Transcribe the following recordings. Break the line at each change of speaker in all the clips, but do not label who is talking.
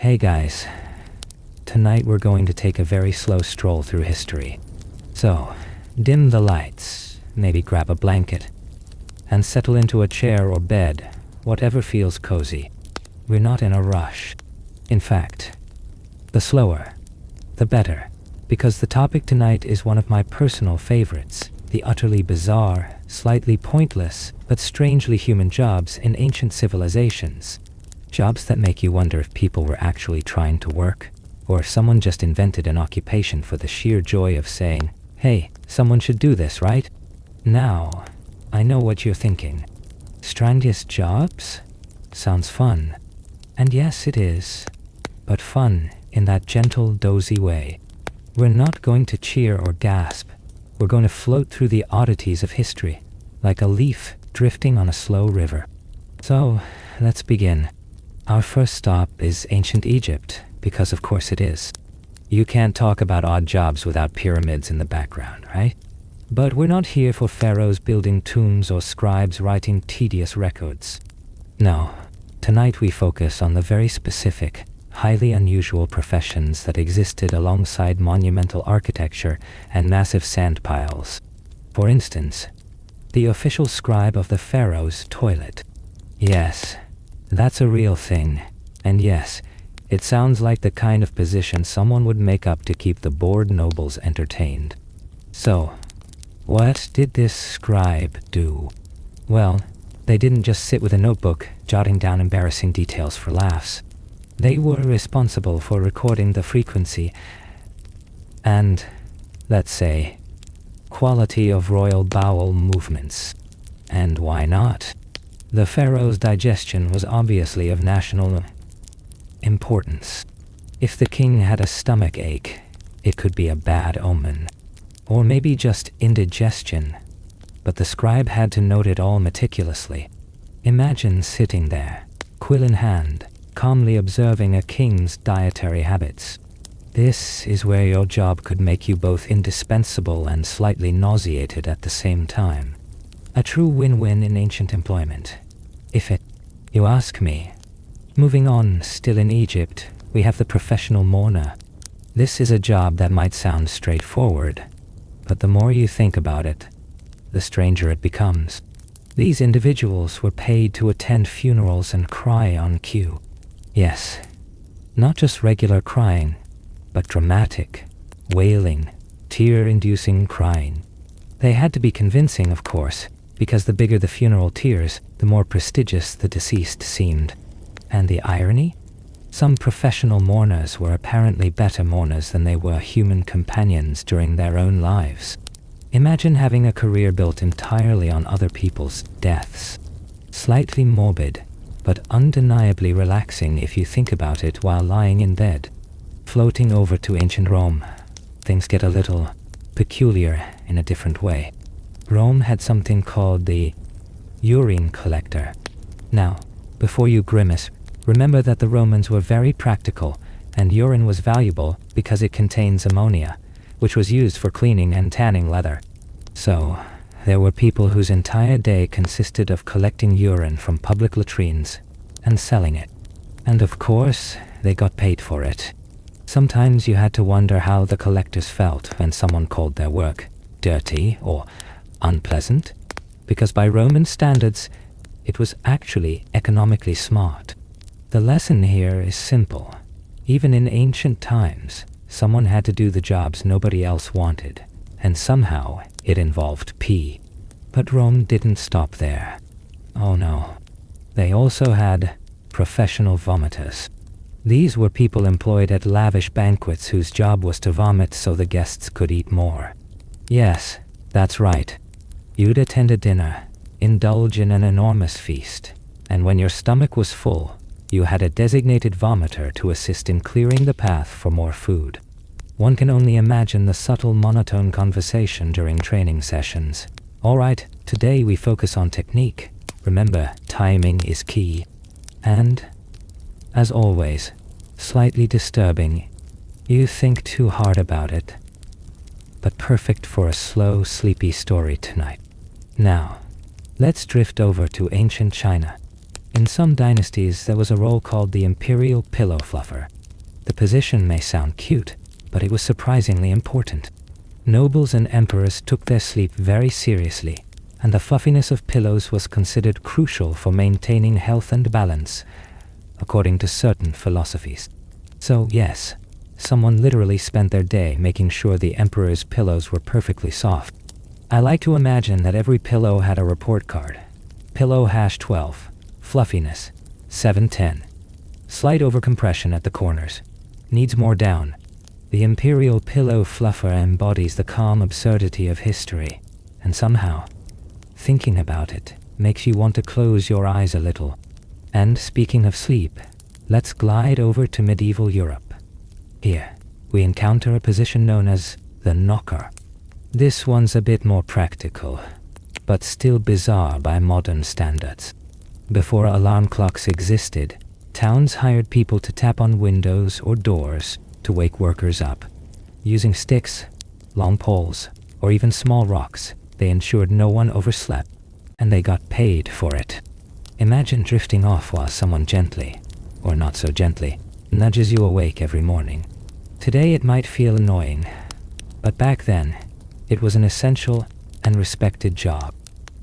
Hey guys, tonight we're going to take a very slow stroll through history. So, dim the lights, maybe grab a blanket, and settle into a chair or bed, whatever feels cozy. We're not in a rush. In fact, the slower, the better, because the topic tonight is one of my personal favorites, the utterly bizarre, slightly pointless, but strangely human jobs in ancient civilizations. Jobs that make you wonder if people were actually trying to work, or if someone just invented an occupation for the sheer joy of saying, hey, someone should do this, right? Now, I know what you're thinking. Strandiest jobs? Sounds fun. And yes, it is. But fun in that gentle, dozy way. We're not going to cheer or gasp. We're going to float through the oddities of history, like a leaf drifting on a slow river. So, let's begin. Our first stop is ancient Egypt, because of course it is. You can't talk about odd jobs without pyramids in the background, right? But we're not here for pharaohs building tombs or scribes writing tedious records. No, tonight we focus on the very specific, highly unusual professions that existed alongside monumental architecture and massive sand piles. For instance, the official scribe of the pharaoh's toilet. Yes, that's a real thing. And yes, it sounds like the kind of position someone would make up to keep the bored nobles entertained. So, what did this scribe do? Well, they didn't just sit with a notebook, jotting down embarrassing details for laughs. They were responsible for recording the frequency and, let's say, quality of royal bowel movements. And why not? The pharaoh's digestion was obviously of national importance. If the king had a stomach ache, it could be a bad omen. Or maybe just indigestion. But the scribe had to note it all meticulously. Imagine sitting there, quill in hand, calmly observing a king's dietary habits. This is where your job could make you both indispensable and slightly nauseated at the same time. A true win-win in ancient employment. You ask me. Moving on, still in Egypt, we have the professional mourner. This is a job that might sound straightforward, but the more you think about it, the stranger it becomes. These individuals were paid to attend funerals and cry on cue. Yes, not just regular crying, but dramatic, wailing, tear-inducing crying. They had to be convincing, of course, because the bigger the funeral tears, the more prestigious the deceased seemed. And the irony? Some professional mourners were apparently better mourners than they were human companions during their own lives. Imagine having a career built entirely on other people's deaths. Slightly morbid, but undeniably relaxing if you think about it while lying in bed. Floating over to ancient Rome, things get a little peculiar in a different way. Rome had something called the urine collector. Now, before you grimace, remember that the Romans were very practical, and urine was valuable because it contains ammonia, which was used for cleaning and tanning leather. So, there were people whose entire day consisted of collecting urine from public latrines and selling it. And of course, they got paid for it. Sometimes you had to wonder how the collectors felt when someone called their work dirty or unpleasant, because by Roman standards, it was actually economically smart. The lesson here is simple. Even in ancient times, someone had to do the jobs nobody else wanted, and somehow it involved pee. But Rome didn't stop there. Oh no. They also had professional vomiters. These were people employed at lavish banquets whose job was to vomit so the guests could eat more. Yes, that's right. You'd attend a dinner, indulge in an enormous feast, and when your stomach was full, you had a designated vomiter to assist in clearing the path for more food. One can only imagine the subtle monotone conversation during training sessions. Alright, today we focus on technique. Remember, timing is key. And, as always, slightly disturbing. You think too hard about it. But perfect for a slow, sleepy story tonight. Now, let's drift over to ancient China. In some dynasties, there was a role called the imperial pillow fluffer. The position may sound cute, but it was surprisingly important. Nobles and emperors took their sleep very seriously, and the fluffiness of pillows was considered crucial for maintaining health and balance, according to certain philosophies. So yes, someone literally spent their day making sure the emperor's pillows were perfectly soft. I like to imagine that every pillow had a report card. Pillow #12, fluffiness, 710. Slight overcompression at the corners. Needs more down. The imperial pillow fluffer embodies the calm absurdity of history, and somehow, thinking about it makes you want to close your eyes a little. And speaking of sleep, let's glide over to medieval Europe. Here, we encounter a position known as the knocker. This one's a bit more practical, but still bizarre by modern standards. Before alarm clocks existed, towns hired people to tap on windows or doors to wake workers up. Using sticks, long poles, or even small rocks, they ensured no one overslept, and they got paid for it. Imagine drifting off while someone gently, or not so gently, nudges you awake every morning. Today it might feel annoying, but back then, it was an essential and respected job.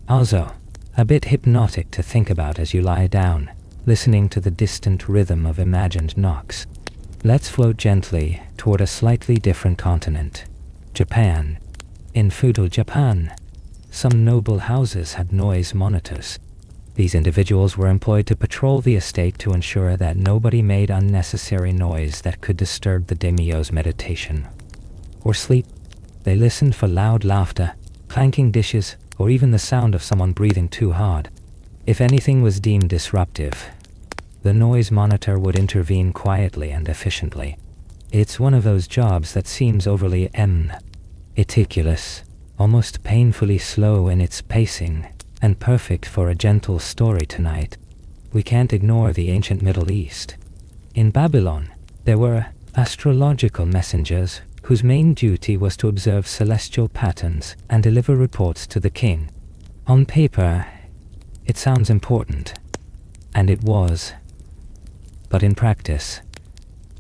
Also, a bit hypnotic to think about as you lie down, listening to the distant rhythm of imagined knocks. Let's float gently toward a slightly different continent, Japan. In feudal Japan, some noble houses had noise monitors. These individuals were employed to patrol the estate to ensure that nobody made unnecessary noise that could disturb the daimyo's meditation or sleep. They listened for loud laughter, clanking dishes, or even the sound of someone breathing too hard. If anything was deemed disruptive, the noise monitor would intervene quietly and efficiently. It's one of those jobs that seems overly meticulous, almost painfully slow in its pacing, and perfect for a gentle story tonight. We can't ignore the ancient Middle East. In Babylon, there were astrological messengers whose main duty was to observe celestial patterns and deliver reports to the king. On paper, it sounds important, and it was. But in practice,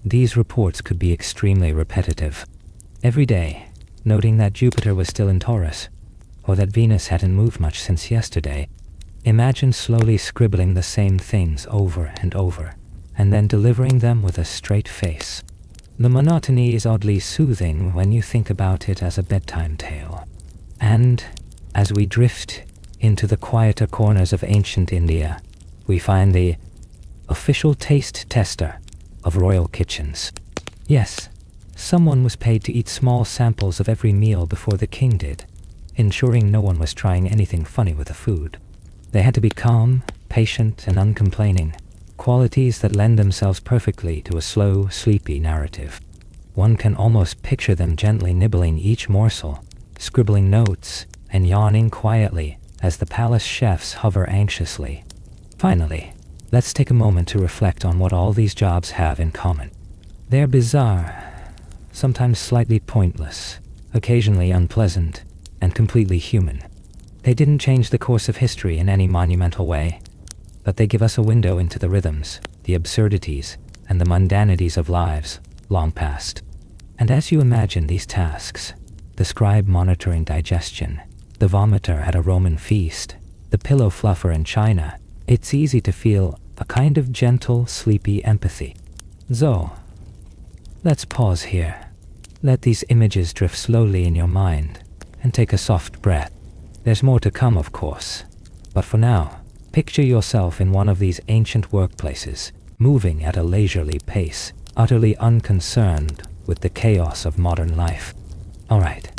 these reports could be extremely repetitive. Every day, noting that Jupiter was still in Taurus, or that Venus hadn't moved much since yesterday. Imagine slowly scribbling the same things over and over, and then delivering them with a straight face. The monotony is oddly soothing when you think about it as a bedtime tale. And as we drift into the quieter corners of ancient India, we find the official taste tester of royal kitchens. Yes, someone was paid to eat small samples of every meal before the king did, ensuring no one was trying anything funny with the food. They had to be calm, patient, and uncomplaining, qualities that lend themselves perfectly to a slow, sleepy narrative. One can almost picture them gently nibbling each morsel, scribbling notes, and yawning quietly as the palace chefs hover anxiously. Finally, let's take a moment to reflect on what all these jobs have in common. They're bizarre, sometimes slightly pointless, occasionally unpleasant, and completely human. They didn't change the course of history in any monumental way, but they give us a window into the rhythms, the absurdities, and the mundanities of lives long past. And as you imagine these tasks, the scribe monitoring digestion, the vomiter at a Roman feast, the pillow fluffer in China, it's easy to feel a kind of gentle, sleepy empathy. So, let's pause here. Let these images drift slowly in your mind, and take a soft breath. There's more to come, of course, but for now, picture yourself in one of these ancient workplaces, moving at a leisurely pace, utterly unconcerned with the chaos of modern life. Alright.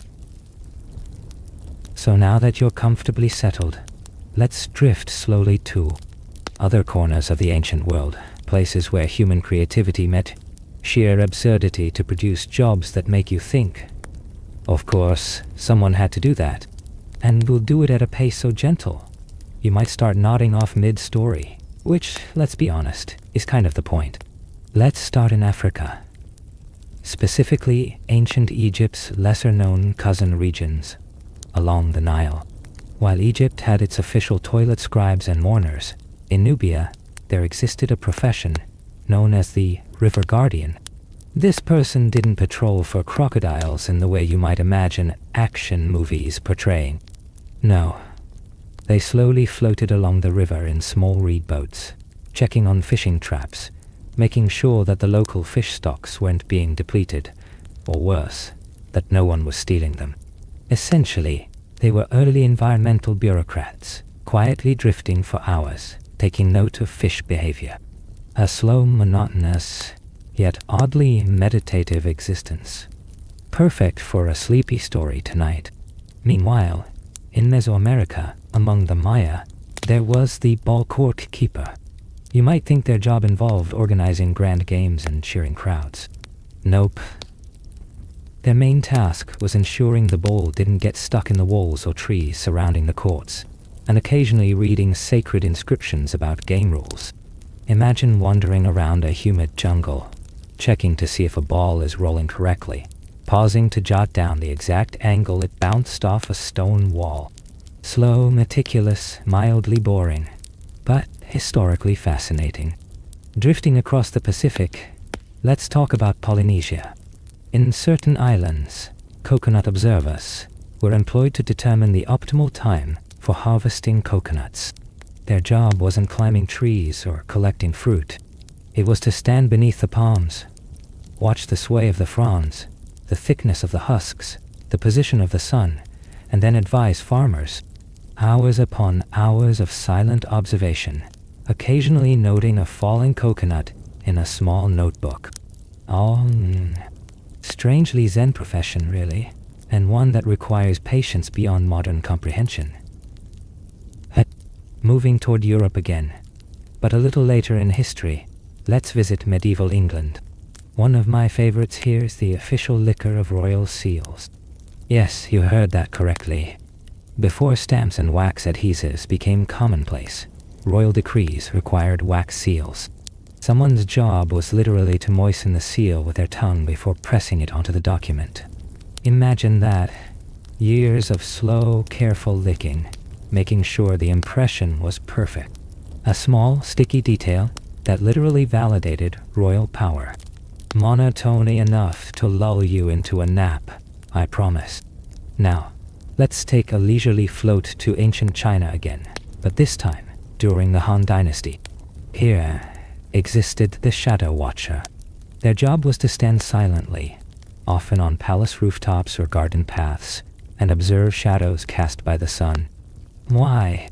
So now that you're comfortably settled, let's drift slowly to other corners of the ancient world, places where human creativity met sheer absurdity to produce jobs that make you think. Of course, someone had to do that, and we'll do it at a pace so gentle, you might start nodding off mid-story, which, let's be honest, is kind of the point. Let's start in Africa, specifically ancient Egypt's lesser-known cousin regions along the Nile. While Egypt had its official toilet scribes and mourners, in Nubia, there existed a profession known as the River Guardian. This person didn't patrol for crocodiles in the way you might imagine action movies portraying. No, they slowly floated along the river in small reed boats, checking on fishing traps, making sure that the local fish stocks weren't being depleted, or worse, that no one was stealing them. Essentially, they were early environmental bureaucrats, quietly drifting for hours, taking note of fish behavior. A slow, monotonous, yet oddly meditative existence. Perfect for a sleepy story tonight. Meanwhile, in Mesoamerica, among the Maya, there was the ball court keeper. You might think their job involved organizing grand games and cheering crowds. Nope. Their main task was ensuring the ball didn't get stuck in the walls or trees surrounding the courts, and occasionally reading sacred inscriptions about game rules. Imagine wandering around a humid jungle, checking to see if a ball is rolling correctly, pausing to jot down the exact angle it bounced off a stone wall. Slow, meticulous, mildly boring, but historically fascinating. Drifting across the Pacific, let's talk about Polynesia. In certain islands, coconut observers were employed to determine the optimal time for harvesting coconuts. Their job wasn't climbing trees or collecting fruit. It was to stand beneath the palms, watch the sway of the fronds, the thickness of the husks, the position of the sun, and then advise farmers. Hours upon hours of silent observation, occasionally noting a falling coconut in a small notebook. Strangely Zen profession, really, and one that requires patience beyond modern comprehension. Moving toward Europe again, but a little later in history, let's visit medieval England. One of my favorites here is the official liquor of royal seals. Yes, you heard that correctly. Before stamps and wax adhesives became commonplace, royal decrees required wax seals. Someone's job was literally to moisten the seal with their tongue before pressing it onto the document. Imagine that. Years of slow, careful licking, making sure the impression was perfect. A small, sticky detail that literally validated royal power. Monotony enough to lull you into a nap, I promise. Now, let's take a leisurely float to ancient China again, but this time during the Han Dynasty. Here existed the Shadow Watcher. Their job was to stand silently, often on palace rooftops or garden paths, and observe shadows cast by the sun. Why?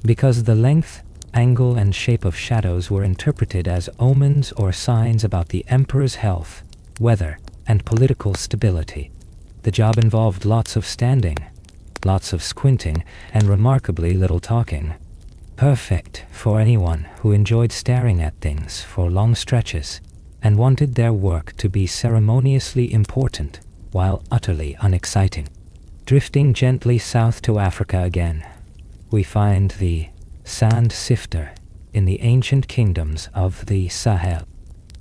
Because the length, angle, and shape of shadows were interpreted as omens or signs about the emperor's health, weather, and political stability. The job involved lots of standing, lots of squinting, and remarkably little talking. Perfect for anyone who enjoyed staring at things for long stretches and wanted their work to be ceremoniously important while utterly unexciting. Drifting gently south to Africa again, we find the sand sifter in the ancient kingdoms of the Sahel.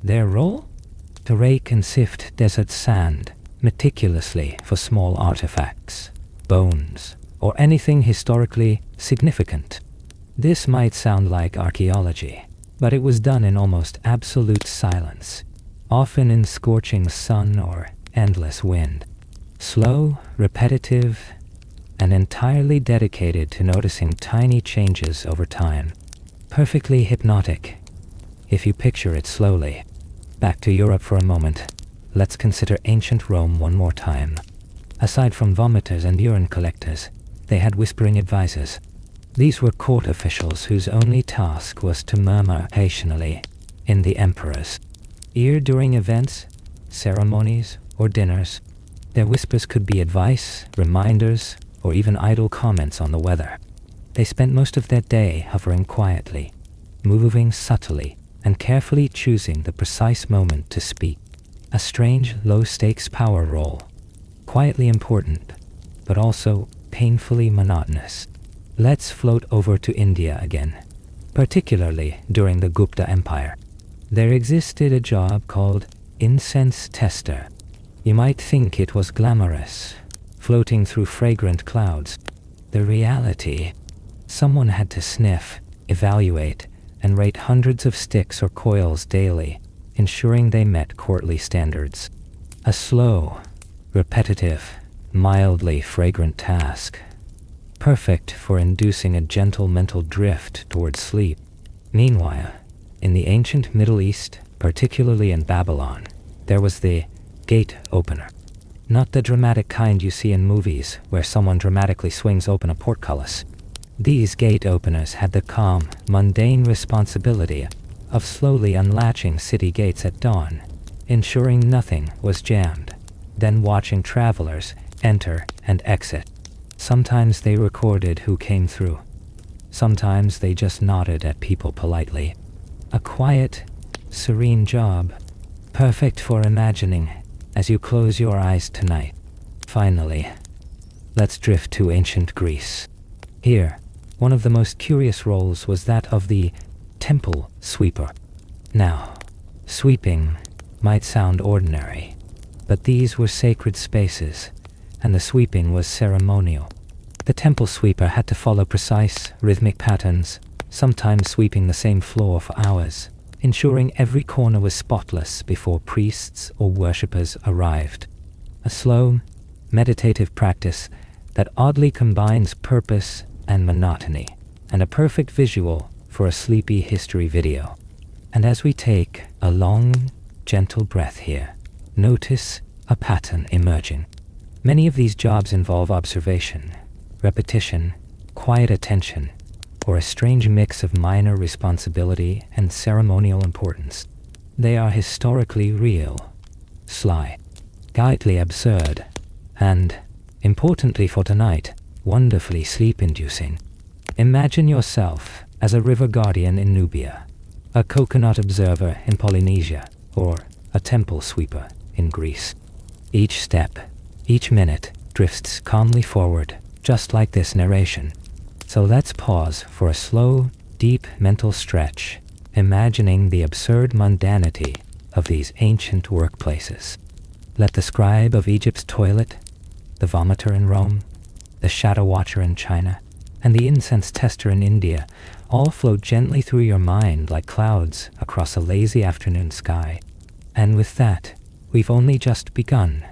Their role? To rake and sift desert sand meticulously for small artifacts, bones, or anything historically significant. This might sound like archaeology, but it was done in almost absolute silence, often in scorching sun or endless wind. Slow, repetitive, and entirely dedicated to noticing tiny changes over time. Perfectly hypnotic, if you picture it slowly. Back to Europe for a moment. Let's consider ancient Rome one more time. Aside from vomiters and urine collectors, they had whispering advisors. These were court officials whose only task was to murmur occasionally in the emperor's ear during events, ceremonies, or dinners. Their whispers could be advice, reminders, or even idle comments on the weather. They spent most of their day hovering quietly, moving subtly, and carefully choosing the precise moment to speak. A strange, low-stakes power role. Quietly important, but also painfully monotonous. Let's float over to India again, particularly during the Gupta Empire. There existed a job called incense tester. You might think it was glamorous, floating through fragrant clouds. The reality: someone had to sniff, evaluate, and rate hundreds of sticks or coils daily, ensuring they met courtly standards. A slow, repetitive, mildly fragrant task, perfect for inducing a gentle mental drift towards sleep. Meanwhile, in the ancient Middle East, particularly in Babylon, there was the gate opener. Not the dramatic kind you see in movies where someone dramatically swings open a portcullis. These gate openers had the calm, mundane responsibility of slowly unlatching city gates at dawn, ensuring nothing was jammed, then watching travelers enter and exit. Sometimes they recorded who came through. Sometimes they just nodded at people politely. A quiet, serene job, perfect for imagining as you close your eyes tonight. Finally, let's drift to ancient Greece. Here, one of the most curious roles was that of the temple sweeper. Now, sweeping might sound ordinary, but these were sacred spaces, and the sweeping was ceremonial. The temple sweeper had to follow precise, rhythmic patterns, sometimes sweeping the same floor for hours, ensuring every corner was spotless before priests or worshippers arrived. A slow, meditative practice that oddly combines purpose and monotony, and a perfect visual for a sleepy history video. And as we take a long, gentle breath here, notice a pattern emerging. Many of these jobs involve observation, repetition, quiet attention, or a strange mix of minor responsibility and ceremonial importance. They are historically real, sly, guidely absurd, and, importantly for tonight, wonderfully sleep-inducing. Imagine yourself as a river guardian in Nubia, a coconut observer in Polynesia, or a temple sweeper in Greece. Each step, each minute, drifts calmly forward, just like this narration. So let's pause for a slow, deep mental stretch, imagining the absurd mundanity of these ancient workplaces. Let the scribe of Egypt's toilet, the vomiter in Rome, the shadow watcher in China, and the incense tester in India all float gently through your mind like clouds across a lazy afternoon sky. And with that, we've only just begun.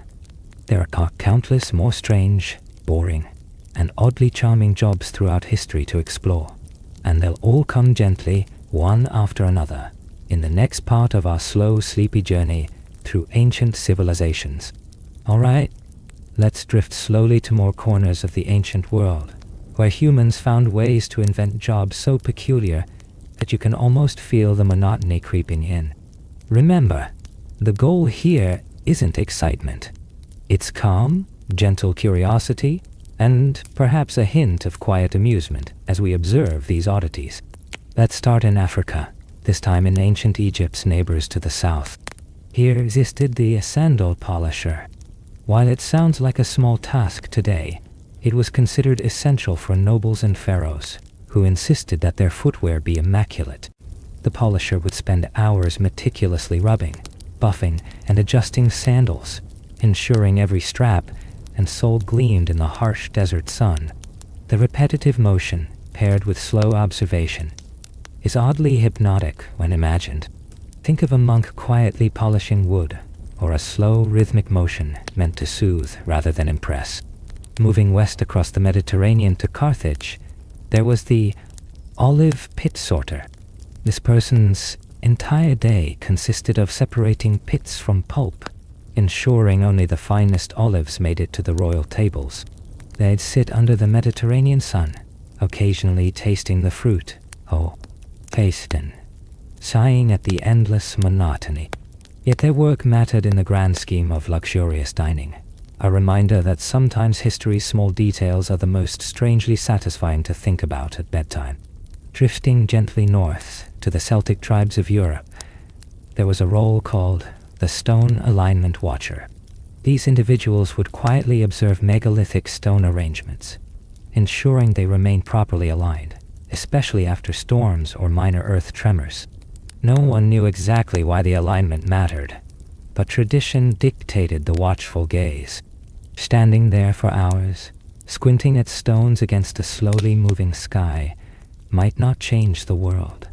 There are countless more strange, boring, and oddly charming jobs throughout history to explore, and they'll all come gently, one after another, in the next part of our slow, sleepy journey through ancient civilizations. Alright, let's drift slowly to more corners of the ancient world, where humans found ways to invent jobs so peculiar that you can almost feel the monotony creeping in. Remember, the goal here isn't excitement. It's calm, gentle curiosity, and perhaps a hint of quiet amusement as we observe these oddities. Let's start in Africa, this time in ancient Egypt's neighbors to the south. Here existed the sandal polisher. While it sounds like a small task today, it was considered essential for nobles and pharaohs, who insisted that their footwear be immaculate. The polisher would spend hours meticulously rubbing, buffing, and adjusting sandals, ensuring every strap and sole gleamed in the harsh desert sun. The repetitive motion, paired with slow observation, is oddly hypnotic when imagined. Think of a monk quietly polishing wood, or a slow rhythmic motion meant to soothe rather than impress. Moving west across the Mediterranean to Carthage, there was the olive pit sorter. This person's entire day consisted of separating pits from pulp, ensuring only the finest olives made it to the royal tables. They'd sit under the Mediterranean sun, occasionally tasting the fruit, tasting, sighing at the endless monotony. Yet their work mattered in the grand scheme of luxurious dining, a reminder that sometimes history's small details are the most strangely satisfying to think about at bedtime. Drifting gently north to the Celtic tribes of Europe, there was a role called the Stone Alignment Watcher. These individuals would quietly observe megalithic stone arrangements, ensuring they remain properly aligned, especially after storms or minor earth tremors. No one knew exactly why the alignment mattered, but tradition dictated the watchful gaze. Standing there for hours, squinting at stones against a slowly moving sky, might not change the world,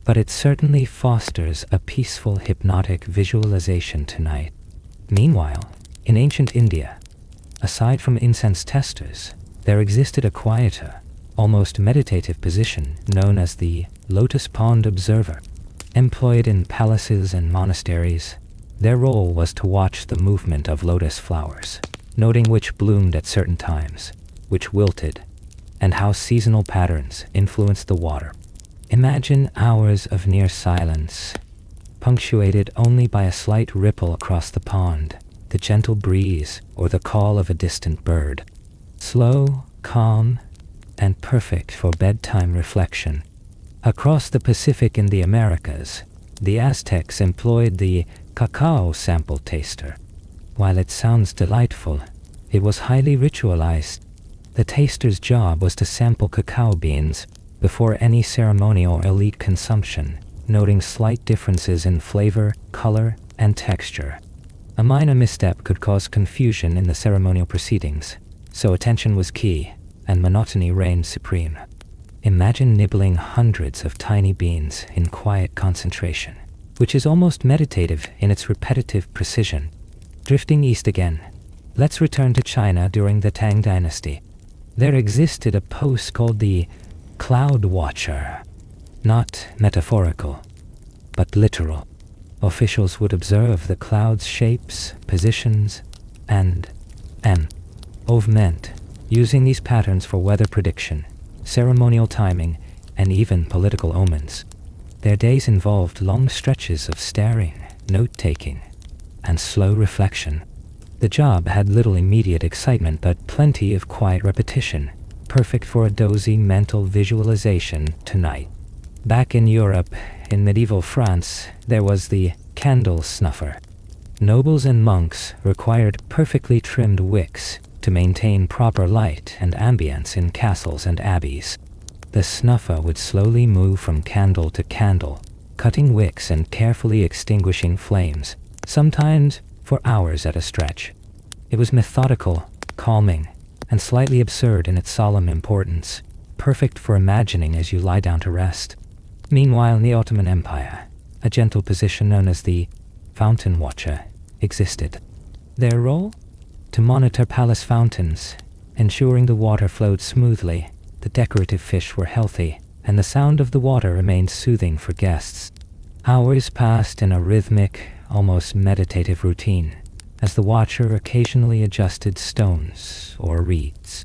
but it certainly fosters a peaceful hypnotic visualization tonight. Meanwhile, in ancient India, aside from incense testers, there existed a quieter, almost meditative position known as the lotus pond observer. Employed in palaces and monasteries, their role was to watch the movement of lotus flowers, noting which bloomed at certain times, which wilted, and how seasonal patterns influenced the water. Imagine hours of near silence, punctuated only by a slight ripple across the pond, the gentle breeze, or the call of a distant bird. Slow, calm, and perfect for bedtime reflection. Across the Pacific in the Americas, the Aztecs employed the cacao sample taster. While it sounds delightful, it was highly ritualized. The taster's job was to sample cacao beans before any ceremonial or elite consumption, noting slight differences in flavor, color, and texture. A minor misstep could cause confusion in the ceremonial proceedings, so attention was key, and monotony reigned supreme. Imagine nibbling hundreds of tiny beans in quiet concentration, which is almost meditative in its repetitive precision. Drifting east again, let's return to China during the Tang Dynasty. There existed a post called the Cloud Watcher. Not metaphorical, but literal. Officials would observe the clouds' shapes, positions, and movement, using these patterns for weather prediction, ceremonial timing, and even political omens. Their days involved long stretches of staring, note-taking, and slow reflection. The job had little immediate excitement but plenty of quiet repetition, perfect for a dozy mental visualization tonight. Back in Europe, in medieval France, there was the candle snuffer. Nobles and monks required perfectly trimmed wicks to maintain proper light and ambience in castles and abbeys. The snuffer would slowly move from candle to candle, cutting wicks and carefully extinguishing flames, sometimes for hours at a stretch. It was methodical, calming, and slightly absurd in its solemn importance, perfect for imagining as you lie down to rest. Meanwhile, in the Ottoman Empire, a gentle position known as the fountain watcher existed. Their role? To monitor palace fountains, ensuring the water flowed smoothly, the decorative fish were healthy, and the sound of the water remained soothing for guests. Hours passed in a rhythmic, almost meditative routine, as the watcher occasionally adjusted stones or reeds.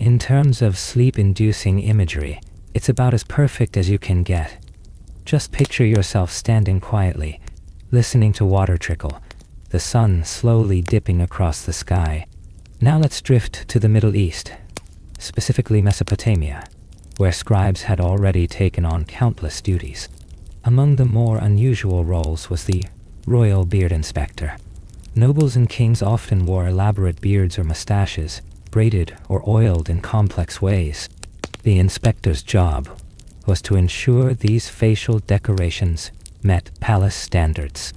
In terms of sleep-inducing imagery, it's about as perfect as you can get. Just picture yourself standing quietly, listening to water trickle, the sun slowly dipping across the sky. Now let's drift to the Middle East, specifically Mesopotamia, where scribes had already taken on countless duties. Among the more unusual roles was the royal beard inspector. Nobles and kings often wore elaborate beards or mustaches, braided or oiled in complex ways. The inspector's job was to ensure these facial decorations met palace standards,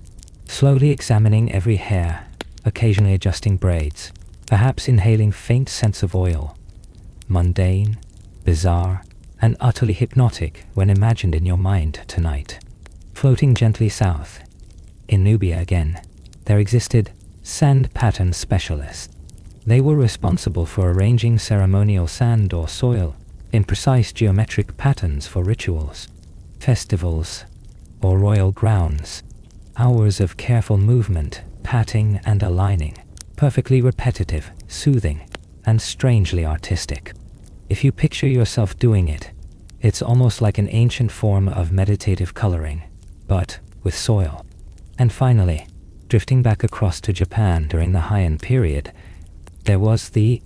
slowly examining every hair, occasionally adjusting braids, perhaps inhaling faint scents of oil. Mundane, bizarre, and utterly hypnotic when imagined in your mind tonight. Floating gently south, in Nubia again, there existed sand pattern specialists. They were responsible for arranging ceremonial sand or soil in precise geometric patterns for rituals, festivals, or royal grounds. Hours of careful movement, patting and aligning, perfectly repetitive, soothing, and strangely artistic. If you picture yourself doing it, it's almost like an ancient form of meditative coloring, but with soil. And finally, drifting back across to Japan during the Heian period, there was the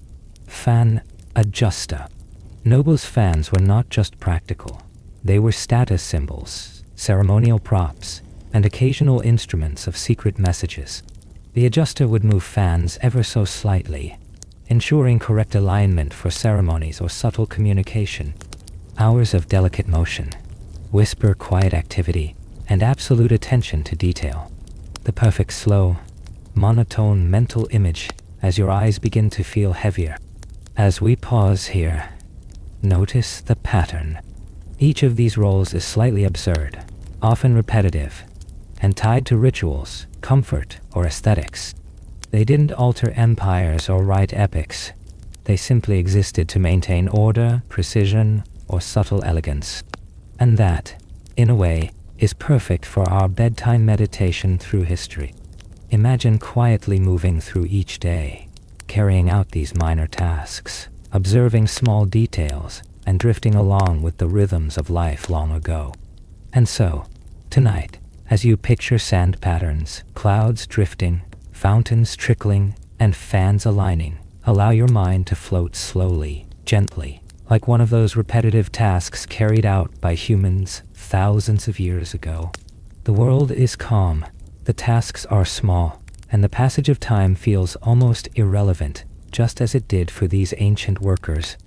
fan adjuster. Nobles' fans were not just practical. They were status symbols, ceremonial props, and occasional instruments of secret messages. The adjuster would move fans ever so slightly, ensuring correct alignment for ceremonies or subtle communication. Hours of delicate motion, whisper quiet activity, and absolute attention to detail. The perfect slow, monotone mental image as your eyes begin to feel heavier. As we pause here, notice the pattern. Each of these roles is slightly absurd, often repetitive, and tied to rituals, comfort, or aesthetics. They didn't alter empires or write epics. They simply existed to maintain order, precision, or subtle elegance. And that, in a way, is perfect for our bedtime meditation through history. Imagine quietly moving through each day, carrying out these minor tasks, observing small details, and drifting along with the rhythms of life long ago. And so, tonight, as you picture sand patterns, clouds drifting, fountains trickling, and fans aligning, allow your mind to float slowly, gently, like one of those repetitive tasks carried out by humans thousands of years ago. The world is calm, the tasks are small, and the passage of time feels almost irrelevant, just as it did for these ancient workers.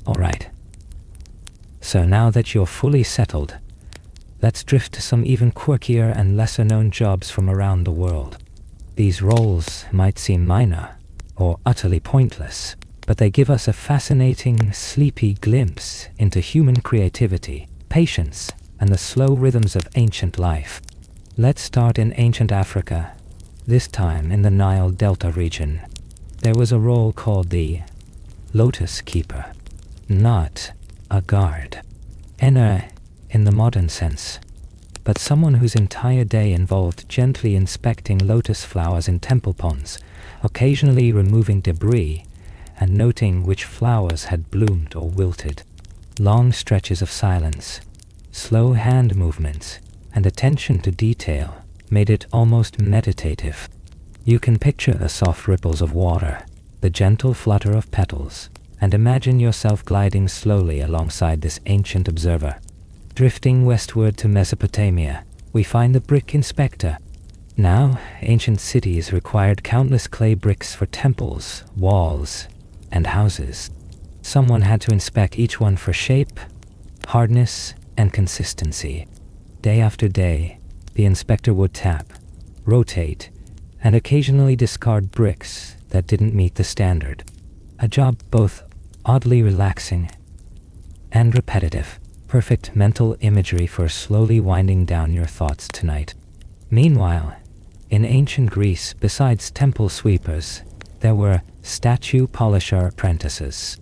Alright. So now that you're fully settled, let's drift to some even quirkier and lesser-known jobs from around the world. These roles might seem minor, or utterly pointless, but they give us a fascinating, sleepy glimpse into human creativity, patience, and the slow rhythms of ancient life. Let's start in ancient Africa, this time in the Nile Delta region. There was a role called the Lotus Keeper, not a guard. In the modern sense, but someone whose entire day involved gently inspecting lotus flowers in temple ponds, occasionally removing debris, and noting which flowers had bloomed or wilted. Long stretches of silence, slow hand movements, and attention to detail made it almost meditative. You can picture the soft ripples of water, the gentle flutter of petals, and imagine yourself gliding slowly alongside this ancient observer. Drifting westward to Mesopotamia, we find the brick inspector. Now, ancient cities required countless clay bricks for temples, walls, and houses. Someone had to inspect each one for shape, hardness, and consistency. Day after day, the inspector would tap, rotate, and occasionally discard bricks that didn't meet the standard. A job both oddly relaxing and repetitive. Perfect mental imagery for slowly winding down your thoughts tonight. Meanwhile, in ancient Greece, besides temple sweepers, there were statue polisher apprentices.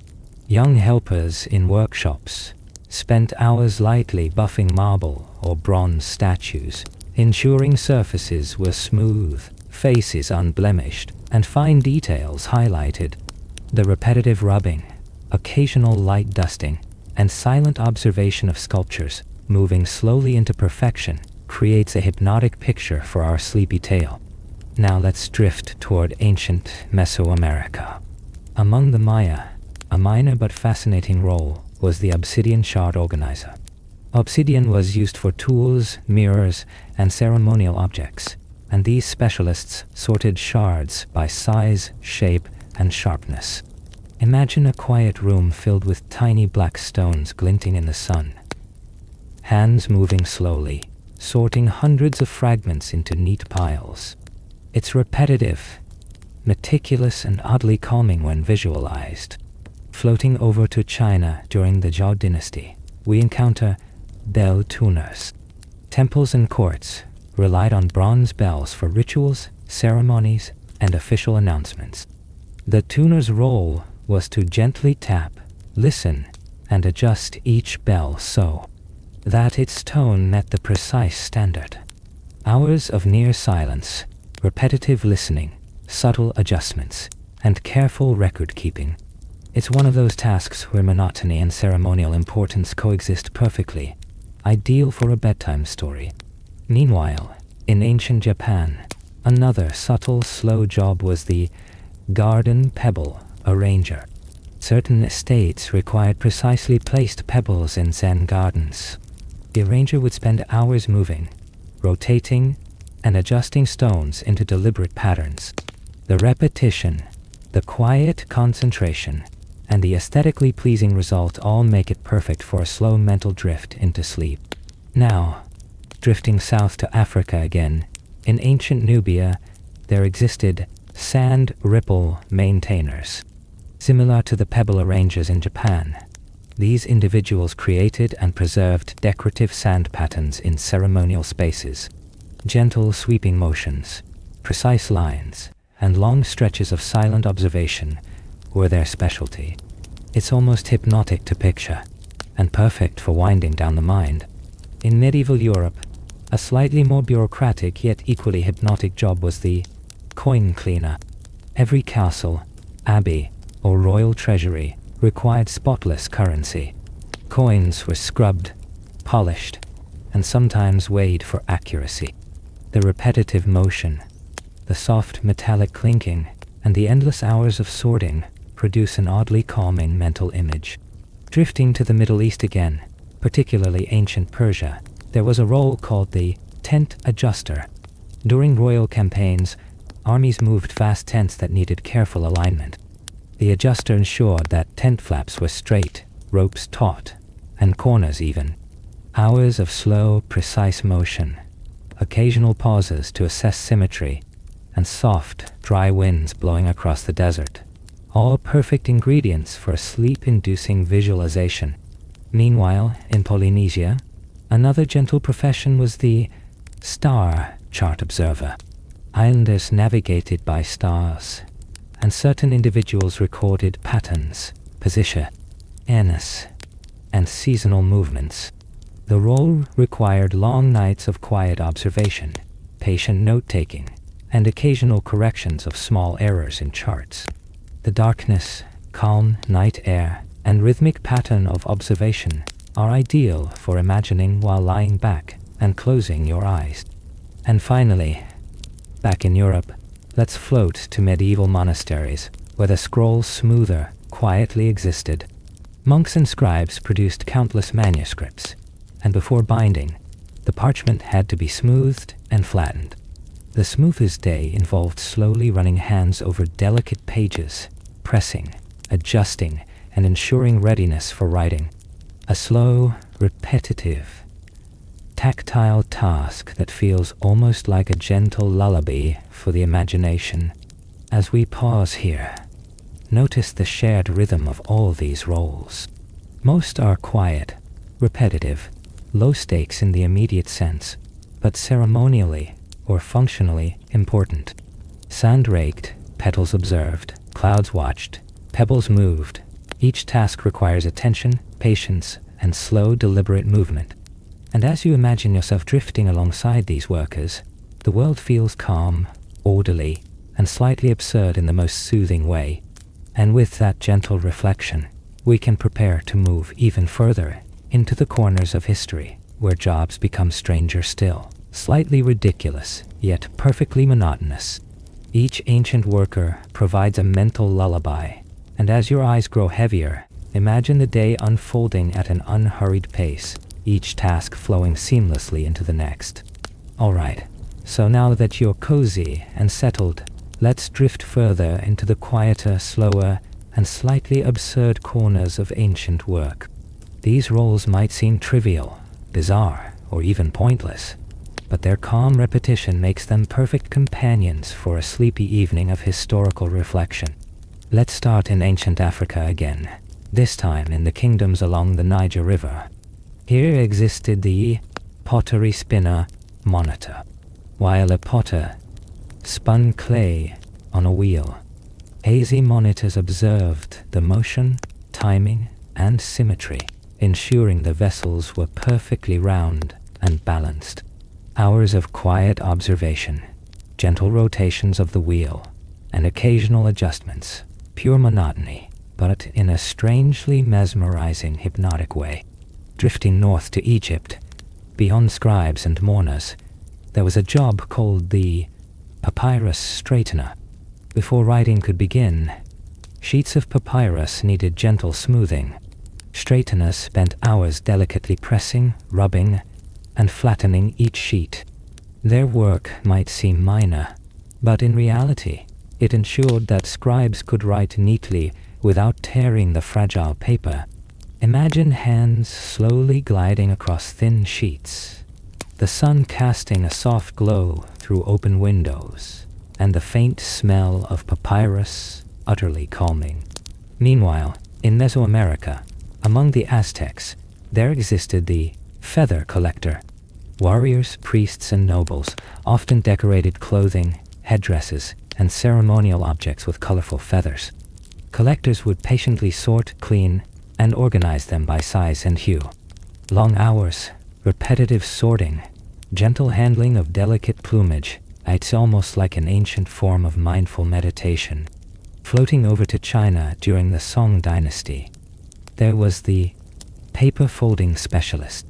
Young helpers in workshops spent hours lightly buffing marble or bronze statues, ensuring surfaces were smooth, faces unblemished, and fine details highlighted. The repetitive rubbing, occasional light dusting, and silent observation of sculptures moving slowly into perfection creates a hypnotic picture for our sleepy tale. Now let's drift toward ancient Mesoamerica. Among the Maya, a minor but fascinating role was the obsidian shard organizer. Obsidian was used for tools, mirrors, and ceremonial objects, and these specialists sorted shards by size, shape, and sharpness. Imagine a quiet room filled with tiny black stones glinting in the sun. Hands moving slowly, sorting hundreds of fragments into neat piles. It's repetitive, meticulous, and oddly calming when visualized. Floating over to China during the Zhou dynasty, we encounter bell tuners. Temples and courts relied on bronze bells for rituals, ceremonies, and official announcements. The tuner's role was to gently tap, listen, and adjust each bell so that its tone met the precise standard. Hours of near silence, repetitive listening, subtle adjustments, and careful record-keeping. It's one of those tasks where monotony and ceremonial importance coexist perfectly, ideal for a bedtime story. Meanwhile, in ancient Japan, another subtle, slow job was the garden pebble arranger. Certain estates required precisely placed pebbles in Zen gardens. The arranger would spend hours moving, rotating, and adjusting stones into deliberate patterns. The repetition, the quiet concentration, and the aesthetically pleasing result all make it perfect for a slow mental drift into sleep. Now, drifting south to Africa again, in ancient Nubia, there existed sand ripple maintainers. Similar to the pebble arrangers in Japan, These individuals created and preserved decorative sand patterns in ceremonial spaces. Gentle sweeping motions, precise lines, and long stretches of silent observation were their specialty. It's almost hypnotic to picture, and perfect for winding down the mind. In medieval Europe, a slightly more bureaucratic yet equally hypnotic job was the coin cleaner. Every castle, abbey, or royal treasury required spotless currency. Coins were scrubbed, polished, and sometimes weighed for accuracy. The repetitive motion, the soft metallic clinking, and the endless hours of sorting produce an oddly calming mental image. Drifting to the Middle East again, particularly ancient Persia, there was a role called the tent adjuster. During royal campaigns, armies moved vast tents that needed careful alignment. The adjuster ensured that tent flaps were straight, ropes taut, and corners even. Hours of slow, precise motion, occasional pauses to assess symmetry, and soft, dry winds blowing across the desert. All perfect ingredients for a sleep-inducing visualization. Meanwhile, in Polynesia, another gentle profession was the star chart observer. Islanders navigated by stars, and certain individuals recorded patterns, position, airness, and seasonal movements. The role required long nights of quiet observation, patient note-taking, and occasional corrections of small errors in charts. The darkness, calm night air, and rhythmic pattern of observation are ideal for imagining while lying back and closing your eyes. And finally, back in Europe, let's float to medieval monasteries, where the scroll smoother quietly existed. Monks and scribes produced countless manuscripts, and before binding, the parchment had to be smoothed and flattened. The smoothest day involved slowly running hands over delicate pages, pressing, adjusting, and ensuring readiness for writing. A slow, repetitive, tactile task that feels almost like a gentle lullaby for the imagination. As we pause here, notice the shared rhythm of all these roles. Most are quiet, repetitive, low stakes in the immediate sense, but ceremonially or functionally important. Sand raked, petals observed, clouds watched, pebbles moved. Each task requires attention, patience, and slow, deliberate movement. And as you imagine yourself drifting alongside these workers, the world feels calm, orderly, and slightly absurd in the most soothing way. And with that gentle reflection, we can prepare to move even further into the corners of history, where jobs become stranger still, slightly ridiculous, yet perfectly monotonous. Each ancient worker provides a mental lullaby, and as your eyes grow heavier, imagine the day unfolding at an unhurried pace, each task flowing seamlessly into the next. Alright, so now that you're cozy and settled, let's drift further into the quieter, slower, and slightly absurd corners of ancient work. These roles might seem trivial, bizarre, or even pointless, but their calm repetition makes them perfect companions for a sleepy evening of historical reflection. Let's start in ancient Africa again, this time in the kingdoms along the Niger River. Here existed the pottery spinner monitor, while a potter spun clay on a wheel. Hazy monitors observed the motion, timing, and symmetry, ensuring the vessels were perfectly round and balanced. Hours of quiet observation, gentle rotations of the wheel, and occasional adjustments, pure monotony, but in a strangely mesmerizing, hypnotic way. Drifting north to Egypt, beyond scribes and mourners, there was a job called the papyrus straightener. Before writing could begin, sheets of papyrus needed gentle smoothing. Straighteners spent hours delicately pressing, rubbing, and flattening each sheet. Their work might seem minor, but in reality, it ensured that scribes could write neatly without tearing the fragile paper. Imagine hands slowly gliding across thin sheets, the sun casting a soft glow through open windows, and the faint smell of papyrus utterly calming. Meanwhile, in Mesoamerica, Among the Aztecs, there existed the feather collector. Warriors, priests, and nobles often decorated clothing, headdresses, and ceremonial objects with colorful feathers. Collectors would patiently sort, clean, and organize them by size and hue. Long hours, repetitive sorting, gentle handling of delicate plumage, it's almost like an ancient form of mindful meditation. Floating over to China during the Song dynasty, there was the paper folding specialist.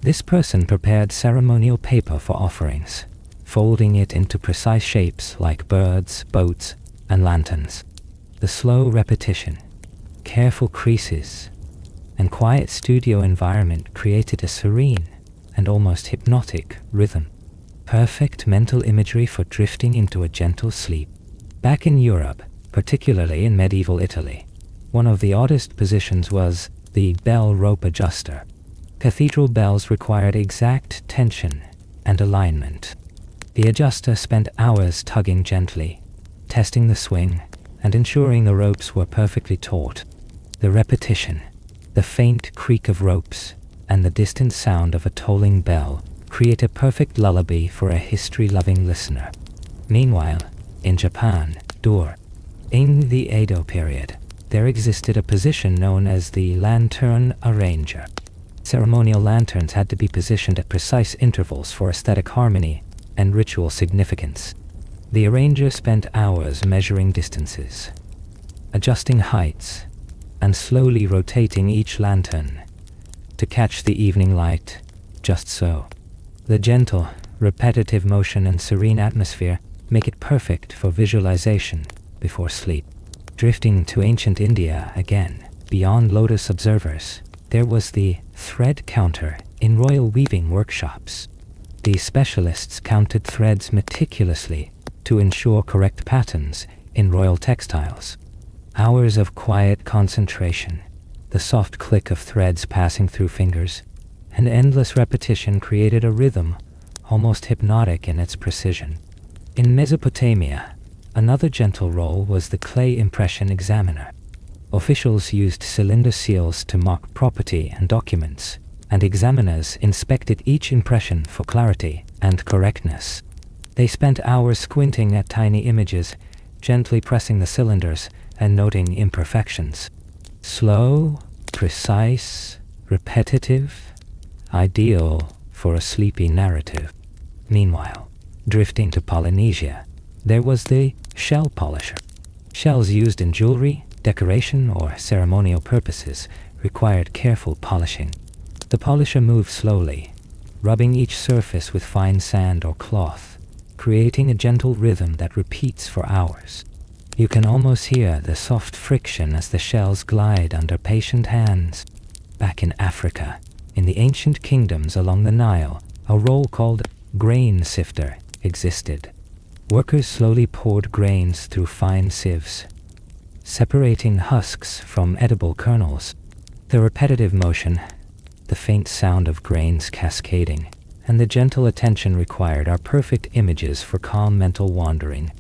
This person prepared ceremonial paper for offerings, folding it into precise shapes like birds, boats, and lanterns. The slow repetition, careful creases, and quiet studio environment created a serene and almost hypnotic rhythm. Perfect mental imagery for drifting into a gentle sleep. Back in Europe, particularly in medieval Italy, one of the oddest positions was the bell rope adjuster. Cathedral bells required exact tension and alignment. The adjuster spent hours tugging gently, testing the swing, and ensuring the ropes were perfectly taut. The repetition, the faint creak of ropes, and the distant sound of a tolling bell create a perfect lullaby for a history-loving listener. Meanwhile, in Japan, in the Edo period, there existed a position known as the lantern arranger. Ceremonial lanterns had to be positioned at precise intervals for aesthetic harmony and ritual significance. The arranger spent hours measuring distances, adjusting heights, and slowly rotating each lantern to catch the evening light just so. The gentle, repetitive motion and serene atmosphere make it perfect for visualization before sleep. Drifting to ancient India again, beyond lotus observers, there was the thread counter in royal weaving workshops. These specialists counted threads meticulously to ensure correct patterns in royal textiles. Hours of quiet concentration, the soft click of threads passing through fingers, and endless repetition created a rhythm almost hypnotic in its precision. In Mesopotamia, another gentle role was the clay impression examiner. Officials used cylinder seals to mark property and documents, and examiners inspected each impression for clarity and correctness. They spent hours squinting at tiny images, gently pressing the cylinders and noting imperfections. Slow, precise, repetitive, ideal for a sleepy narrative. Meanwhile, drifting to Polynesia, there was the shell polisher. Shells used in jewelry, decoration, or ceremonial purposes required careful polishing. The polisher moved slowly, rubbing each surface with fine sand or cloth, creating a gentle rhythm that repeats for hours. You can almost hear the soft friction as the shells glide under patient hands. Back in Africa, in the ancient kingdoms along the Nile, a role called grain sifter existed. Workers slowly poured grains through fine sieves, separating husks from edible kernels. The repetitive motion, the faint sound of grains cascading, and the gentle attention required are perfect images for calm mental wandering.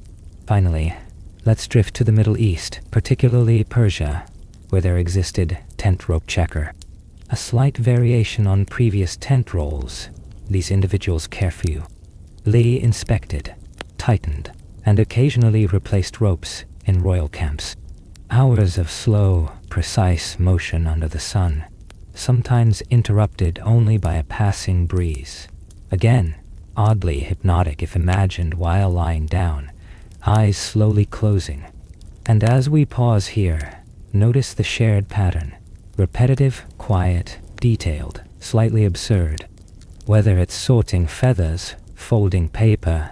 Finally, let's drift to the Middle East, particularly Persia, where there existed tent rope checker. A slight variation on previous tent roles, these individuals carefully inspected, tightened, and occasionally replaced ropes in royal camps. Hours of slow, precise motion under the sun, sometimes interrupted only by a passing breeze. Again, oddly hypnotic if imagined while lying down, eyes slowly closing. And as we pause here, notice the shared pattern. Repetitive, quiet, detailed, slightly absurd. Whether it's sorting feathers, folding paper,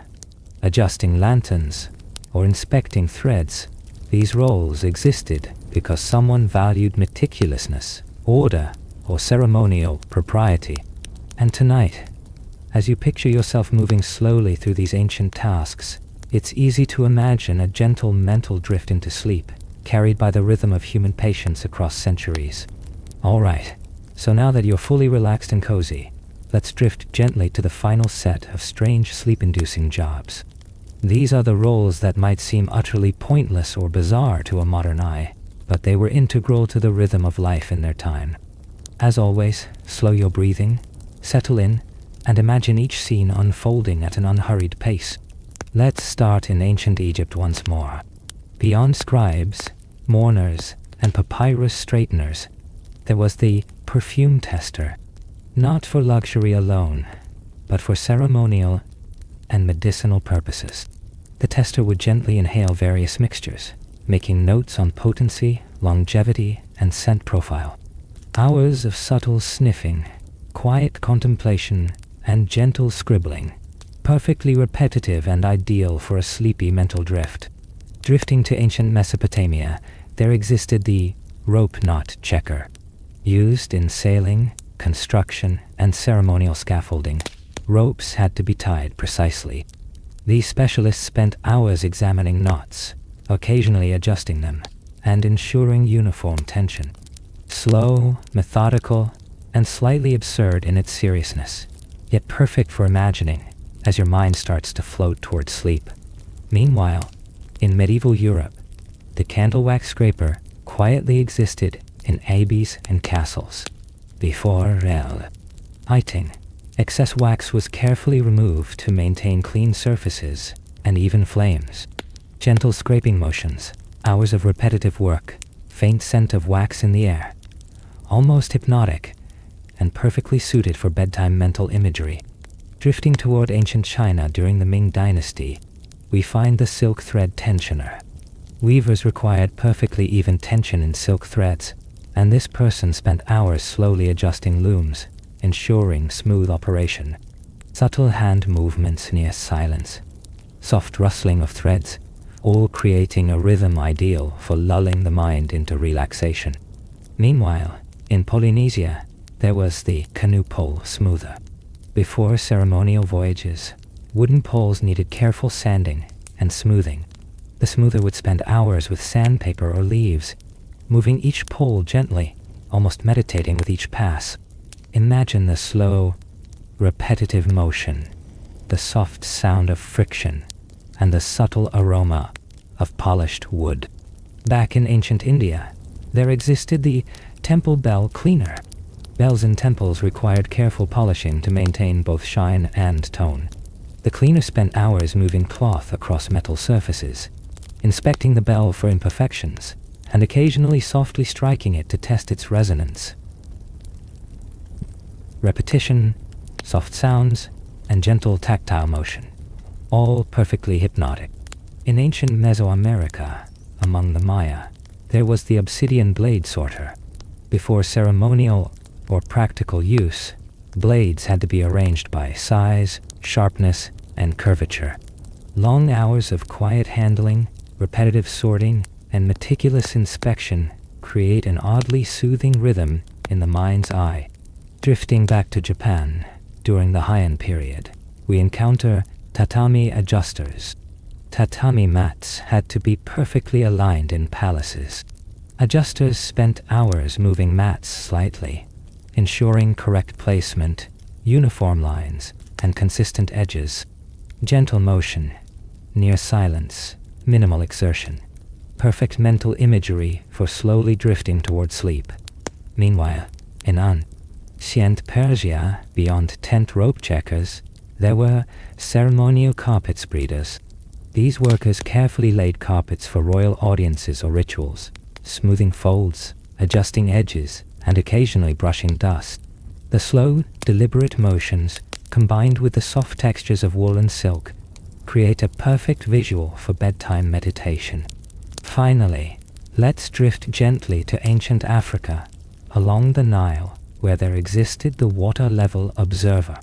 adjusting lanterns, or inspecting threads, these roles existed because someone valued meticulousness, order, or ceremonial propriety. And tonight, as you picture yourself moving slowly through these ancient tasks, it's easy to imagine a gentle mental drift into sleep, carried by the rhythm of human patience across centuries. Alright, so now that you're fully relaxed and cozy, let's drift gently to the final set of strange sleep-inducing jobs. These are the roles that might seem utterly pointless or bizarre to a modern eye, but they were integral to the rhythm of life in their time. As always, slow your breathing, settle in, and imagine each scene unfolding at an unhurried pace. Let's start in ancient Egypt once more. Beyond scribes, mourners, and papyrus straighteners, there was the perfume tester, not for luxury alone, but for ceremonial and medicinal purposes. The tester would gently inhale various mixtures, making notes on potency, longevity, and scent profile. Hours of subtle sniffing, quiet contemplation, and gentle scribbling, perfectly repetitive and ideal for a sleepy mental drift. Drifting to ancient Mesopotamia, there existed the rope knot checker, used in sailing, construction, and ceremonial scaffolding. Ropes had to be tied precisely. These specialists spent hours examining knots, occasionally adjusting them, and ensuring uniform tension. Slow, methodical, and slightly absurd in its seriousness, yet perfect for imagining as your mind starts to float towards sleep. Meanwhile, in medieval Europe, the candle wax scraper quietly existed in abbeys and castles. Before lighting, excess wax was carefully removed to maintain clean surfaces and even flames. Gentle scraping motions, hours of repetitive work, faint scent of wax in the air, almost hypnotic and perfectly suited for bedtime mental imagery. Drifting toward ancient China during the Ming Dynasty, we find the silk thread tensioner. Weavers required perfectly even tension in silk threads, and this person spent hours slowly adjusting looms, ensuring smooth operation. Subtle hand movements near silence, soft rustling of threads, all creating a rhythm ideal for lulling the mind into relaxation. Meanwhile, in Polynesia, there was the canoe pole smoother. Before ceremonial voyages, wooden poles needed careful sanding and smoothing. The smoother would spend hours with sandpaper or leaves, moving each pole gently, almost meditating with each pass. Imagine the slow, repetitive motion, the soft sound of friction, and the subtle aroma of polished wood. Back in ancient India, there existed the temple bell cleaner. Bells in temples required careful polishing to maintain both shine and tone. The cleaner spent hours moving cloth across metal surfaces, inspecting the bell for imperfections, and occasionally softly striking it to test its resonance. Repetition, soft sounds, and gentle tactile motion, all perfectly hypnotic. In ancient Mesoamerica, among the Maya, there was the obsidian blade sorter. Before ceremonial or practical use, blades had to be arranged by size, sharpness, and curvature. Long hours of quiet handling, repetitive sorting, and meticulous inspection create an oddly soothing rhythm in the mind's eye. Drifting back to Japan, during the Heian period, we encounter tatami adjusters. Tatami mats had to be perfectly aligned in palaces. Adjusters spent hours moving mats slightly, ensuring correct placement, uniform lines, and consistent edges. Gentle motion, near silence, minimal exertion. Perfect mental imagery for slowly drifting toward sleep. Meanwhile, in ancient Persia, beyond tent rope checkers, there were ceremonial carpet spreaders. These workers carefully laid carpets for royal audiences or rituals, smoothing folds, adjusting edges, and occasionally brushing dust. The slow, deliberate motions, combined with the soft textures of wool and silk, create a perfect visual for bedtime meditation. Finally, let's drift gently to ancient Africa, along the Nile, where there existed the water level observer.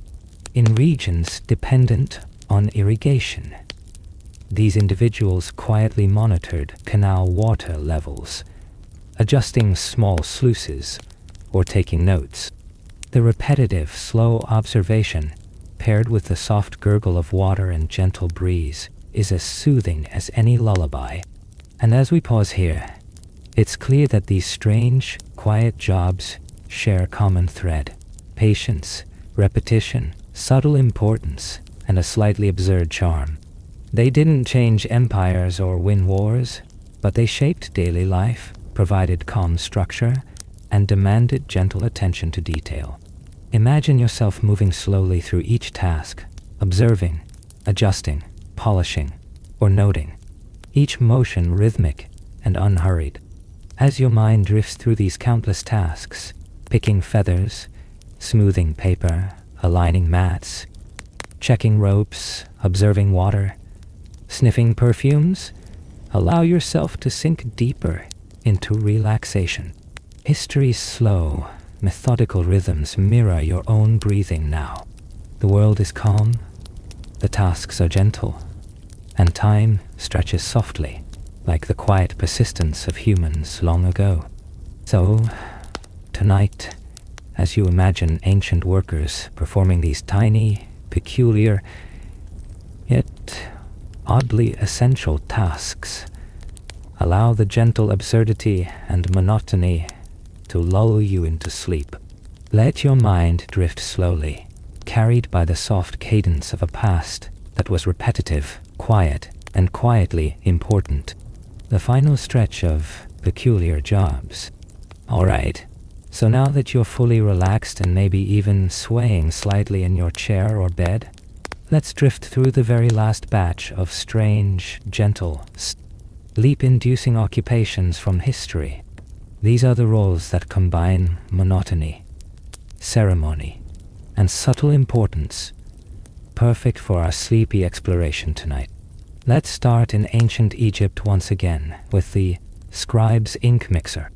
In regions dependent on irrigation, these individuals quietly monitored canal water levels, adjusting small sluices or taking notes. The repetitive, slow observation, paired with the soft gurgle of water and gentle breeze, is as soothing as any lullaby. And as we pause here, it's clear that these strange, quiet jobs share a common thread: patience, repetition, subtle importance, and a slightly absurd charm. They didn't change empires or win wars, but they shaped daily life, provided calm structure, and demanded gentle attention to detail. Imagine yourself moving slowly through each task, observing, adjusting, polishing, or noting, each motion rhythmic and unhurried. As your mind drifts through these countless tasks, picking feathers, smoothing paper, aligning mats, checking ropes, observing water, sniffing perfumes, allow yourself to sink deeper into relaxation. History's slow, methodical rhythms mirror your own breathing now. The world is calm, the tasks are gentle, and time stretches softly, like the quiet persistence of humans long ago. So, tonight, as you imagine ancient workers performing these tiny, peculiar, yet oddly essential tasks, allow the gentle absurdity and monotony to lull you into sleep. Let your mind drift slowly, carried by the soft cadence of a past that was repetitive, quiet, and quietly important. The final stretch of peculiar jobs. Alright, so now that you're fully relaxed and maybe even swaying slightly in your chair or bed, let's drift through the very last batch of strange, gentle, sleep-inducing occupations from history. These are the roles that combine monotony, ceremony, and subtle importance, perfect for our sleepy exploration tonight. Let's start in ancient Egypt once again with the scribe's ink mixer.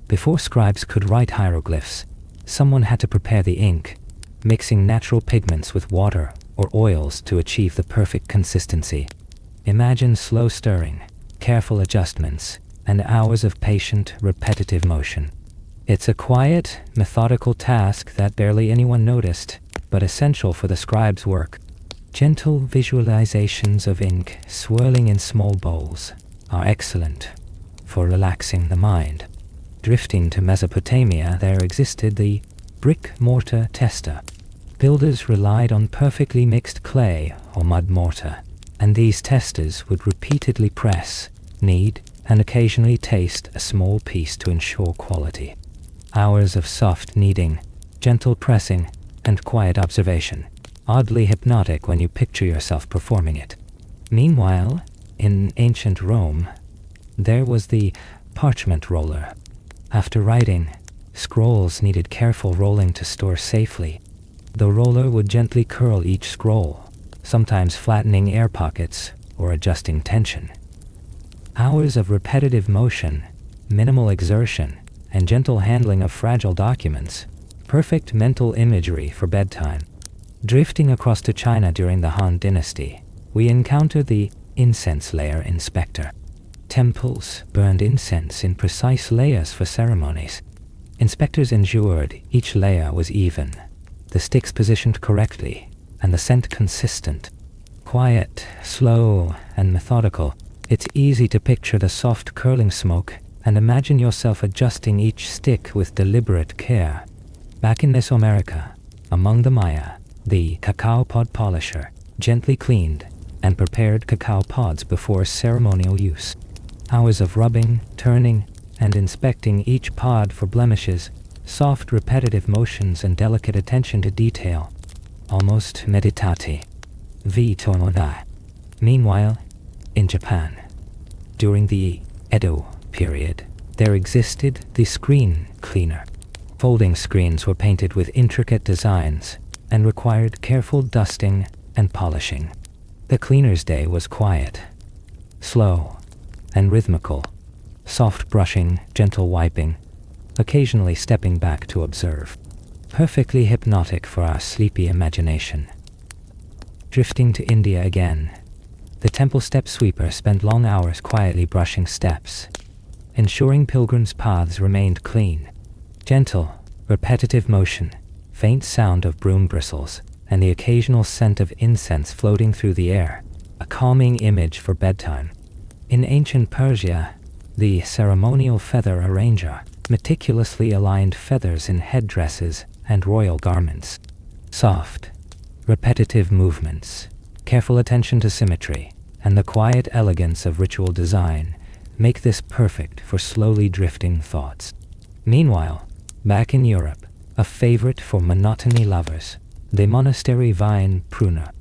Before scribes could write hieroglyphs, someone had to prepare the ink, mixing natural pigments with water or oils to achieve the perfect consistency. Imagine slow stirring, careful adjustments, and hours of patient, repetitive motion. It's a quiet, methodical task that barely anyone noticed, but essential for the scribe's work. Gentle visualizations of ink swirling in small bowls are excellent for relaxing the mind. Drifting to Mesopotamia, there existed the brick-mortar tester. Builders relied on perfectly mixed clay or mud mortar, and these testers would repeatedly press, knead, and occasionally taste a small piece to ensure quality. Hours of soft kneading, gentle pressing, and quiet observation. Oddly hypnotic when you picture yourself performing it. Meanwhile, in ancient Rome, there was the parchment roller. After writing, scrolls needed careful rolling to store safely. The roller would gently curl each scroll, sometimes flattening air pockets or adjusting tension. Hours of repetitive motion, minimal exertion, and gentle handling of fragile documents. Perfect mental imagery for bedtime. Drifting across to China during the Han Dynasty, we encounter the incense layer inspector. Temples burned incense in precise layers for ceremonies. Inspectors ensured each layer was even, the sticks positioned correctly, and the scent consistent. Quiet, slow, and methodical, it's easy to picture the soft curling smoke and imagine yourself adjusting each stick with deliberate care. Back in Mesoamerica, among the Maya, the cacao pod polisher gently cleaned and prepared cacao pods before ceremonial use. Hours of rubbing, turning, and inspecting each pod for blemishes, soft repetitive motions and delicate attention to detail. Almost meditati. Vitonodai. Meanwhile, in Japan, during the Edo period, there existed the screen cleaner. Folding screens were painted with intricate designs and required careful dusting and polishing. The cleaner's day was quiet, slow, and rhythmical, soft brushing, gentle wiping, occasionally stepping back to observe. Perfectly hypnotic for our sleepy imagination. Drifting to India again, the temple step sweeper spent long hours quietly brushing steps, ensuring pilgrims' paths remained clean. Gentle, repetitive motion, faint sound of broom bristles, and the occasional scent of incense floating through the air, a calming image for bedtime. In ancient Persia, the ceremonial feather arranger meticulously aligned feathers in headdresses and royal garments. Soft, repetitive movements, careful attention to symmetry, and the quiet elegance of ritual design make this perfect for slowly drifting thoughts. Meanwhile, back in Europe, a favorite for monotony lovers, the monastery vine pruner.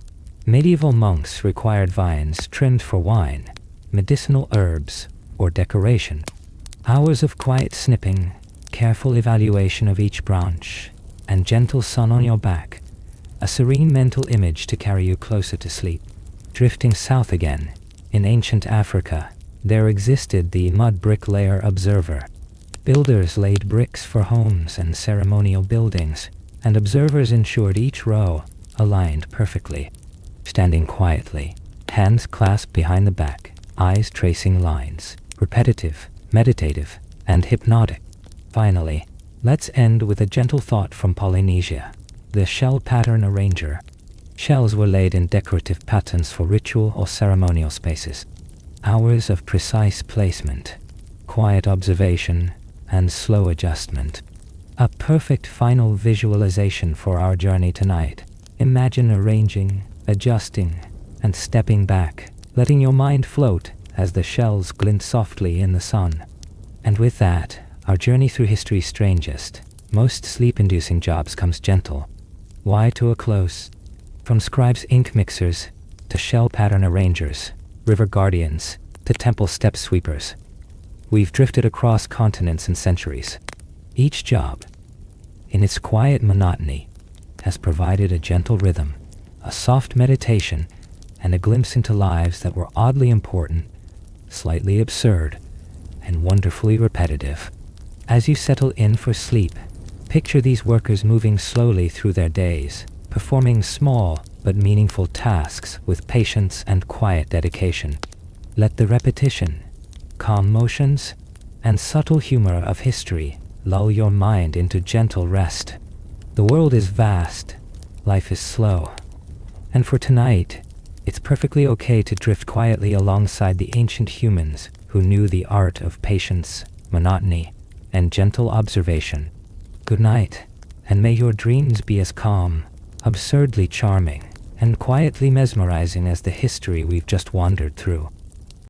Medieval monks required vines trimmed for wine, medicinal herbs, or decoration. Hours of quiet snipping, careful evaluation of each branch, and gentle sun on your back, a serene mental image to carry you closer to sleep. Drifting south again, in ancient Africa, there existed the mud bricklayer observer. Builders laid bricks for homes and ceremonial buildings, and observers ensured each row aligned perfectly. Standing quietly, hands clasped behind the back, eyes tracing lines, repetitive, meditative, and hypnotic. Finally, let's end with a gentle thought from Polynesia, the shell pattern arranger. Shells were laid in decorative patterns for ritual or ceremonial spaces. Hours of precise placement, quiet observation, and slow adjustment. A perfect final visualization for our journey tonight. Imagine arranging, adjusting, and stepping back, letting your mind float as the shells glint softly in the sun. And with that, our journey through history's strangest, most sleep-inducing jobs comes gentle. Why to a close? From scribes' ink mixers, to shell pattern arrangers, river guardians, to temple step sweepers. We've drifted across continents and centuries. Each job, in its quiet monotony, has provided a gentle rhythm, a soft meditation, and a glimpse into lives that were oddly important, slightly absurd, and wonderfully repetitive. As you settle in for sleep, picture these workers moving slowly through their days, performing small but meaningful tasks with patience and quiet dedication. Let the repetition, calm motions, and subtle humor of history lull your mind into gentle rest. The world is vast, life is slow, and for tonight, it's perfectly okay to drift quietly alongside the ancient humans who knew the art of patience, monotony, and gentle observation. Good night, and may your dreams be as calm, absurdly charming, and quietly mesmerizing as the history we've just wandered through.